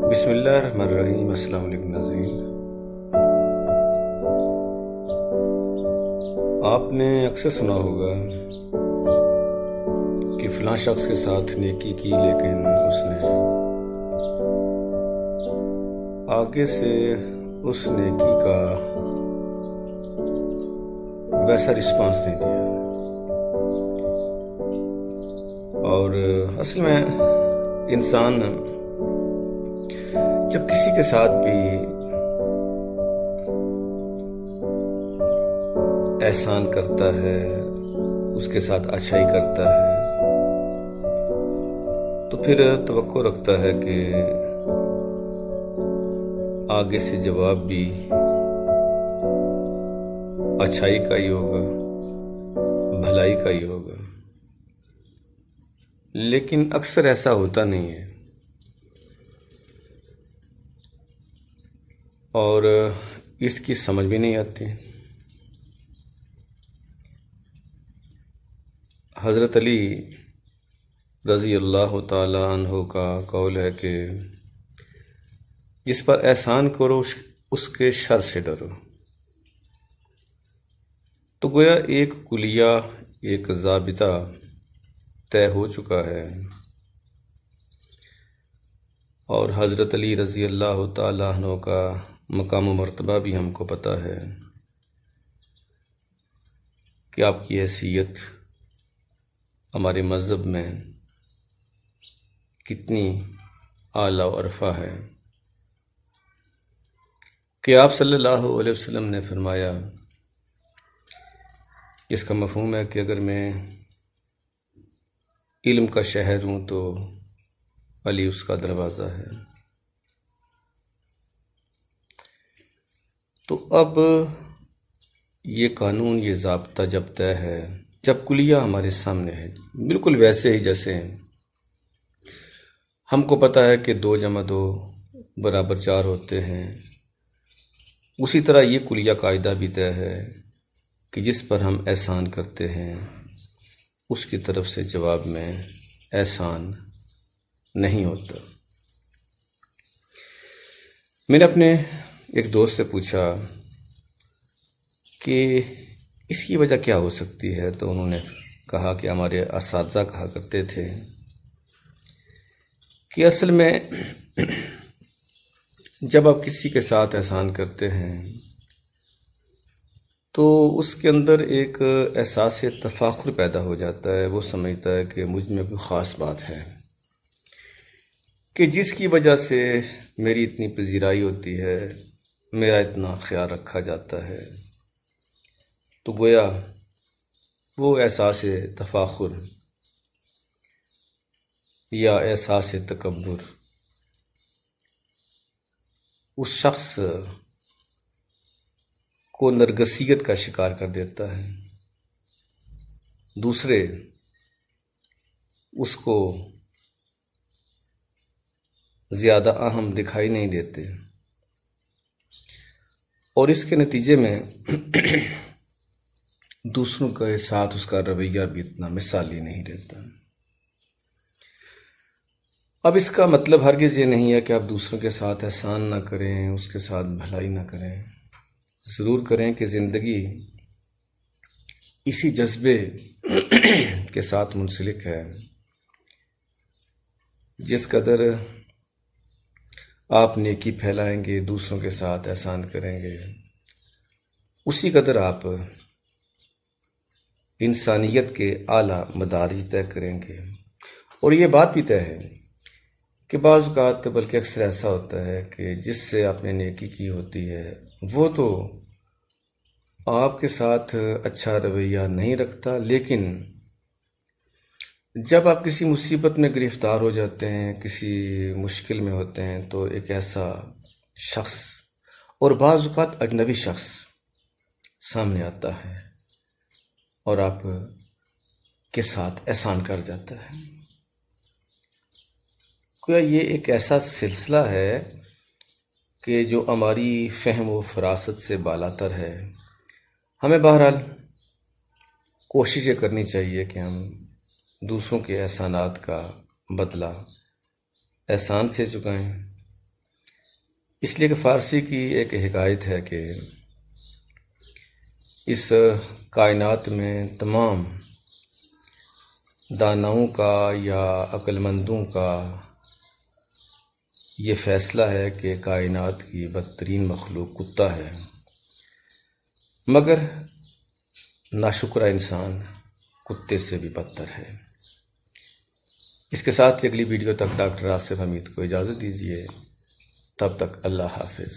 بسم اللہ الرحمن الرحیم۔ السلام علیکم ناظرین، آپ نے اکثر سنا ہوگا کہ فلاں شخص کے ساتھ نیکی کی لیکن اس نے آگے سے اس نیکی کا ویسا رسپانس نہیں دیا۔ اور اصل میں انسان جب کسی کے ساتھ بھی احسان کرتا ہے، اس کے ساتھ اچھائی کرتا ہے، تو پھر توقع رکھتا ہے کہ آگے سے جواب بھی اچھائی کا ہی ہوگا، بھلائی کا ہی ہوگا۔ لیکن اکثر ایسا ہوتا نہیں ہے، اور اس کی سمجھ بھی نہیں آتی۔ حضرت علی رضی اللہ تعالی عنہ کا قول ہے کہ جس پر احسان کرو اس کے شر سے ڈرو۔ تو گویا ایک کلیہ، ایک ضابطہ طے ہو چکا ہے، اور حضرت علی رضی اللہ تعالی عنہ کا مقام و مرتبہ بھی ہم کو پتہ ہے کہ آپ کی حیثیت ہمارے مذہب میں کتنی اعلیٰ و عرفہ ہے، کہ آپ صلی اللہ علیہ وسلم نے فرمایا، اس کا مفہوم ہے کہ اگر میں علم کا شہر ہوں تو علی اس کا دروازہ ہے۔ تو اب یہ قانون، یہ ضابطہ جب طے ہے، جب کلیہ ہمارے سامنے ہے، بالکل ویسے ہی جیسے ہم کو پتہ ہے کہ 2 + 2 = 4 ہوتے ہیں، اسی طرح یہ کلیہ قاعدہ بھی طے ہے کہ جس پر ہم احسان کرتے ہیں اس کی طرف سے جواب میں احسان نہیں ہوتا۔ میں نے اپنے ایک دوست سے پوچھا کہ اس کی وجہ کیا ہو سکتی ہے، تو انہوں نے کہا کہ ہمارے اساتذہ کہا کرتے تھے کہ اصل میں جب آپ کسی کے ساتھ احسان کرتے ہیں تو اس کے اندر ایک احساس تفاخر پیدا ہو جاتا ہے۔ وہ سمجھتا ہے کہ مجھ میں کوئی خاص بات ہے کہ جس کی وجہ سے میری اتنی پذیرائی ہوتی ہے، میرا اتنا خیال رکھا جاتا ہے۔ تو گویا وہ احساس تفاخر یا احساس تکبر اس شخص کو نرگسیت کا شکار کر دیتا ہے، دوسرے اس کو زیادہ اہم دکھائی نہیں دیتے، اور اس کے نتیجے میں دوسروں کے ساتھ اس کا رویہ بھی اتنا مثالی نہیں رہتا۔ اب اس کا مطلب ہرگز یہ نہیں ہے کہ آپ دوسروں کے ساتھ احسان نہ کریں، اس کے ساتھ بھلائی نہ کریں۔ ضرور کریں کہ زندگی اسی جذبے کے ساتھ منسلک ہے، جس قدر آپ نیکی پھیلائیں گے، دوسروں کے ساتھ احسان کریں گے، اسی قدر آپ انسانیت کے اعلیٰ مدارج طے کریں گے۔ اور یہ بات بھی طے ہے کہ بعض اوقات، بلکہ اکثر ایسا ہوتا ہے کہ جس سے آپ نے نیکی کی ہوتی ہے وہ تو آپ کے ساتھ اچھا رویہ نہیں رکھتا، لیکن جب آپ کسی مصیبت میں گرفتار ہو جاتے ہیں، کسی مشکل میں ہوتے ہیں، تو ایک ایسا شخص، اور بعض اوقات اجنبی شخص سامنے آتا ہے اور آپ کے ساتھ احسان کر جاتا ہے۔ گویا یہ ایک ایسا سلسلہ ہے کہ جو ہماری فہم و فراست سے بالاتر ہے۔ ہمیں بہرحال کوشش یہ کرنی چاہیے کہ ہم دوسروں کے احسانات کا بدلہ احسان سے چکائیں، اس لیے کہ فارسی کی ایک حکایت ہے کہ اس کائنات میں تمام داناؤں کا یا عقل مندوں کا یہ فیصلہ ہے کہ کائنات کی بدترین مخلوق کتا ہے، مگر ناشکرہ انسان کتے سے بھی بدتر ہے۔ اس کے ساتھ اگلی ویڈیو تک ڈاکٹر آصف حمید کو اجازت دیجیے، تب تک اللہ حافظ۔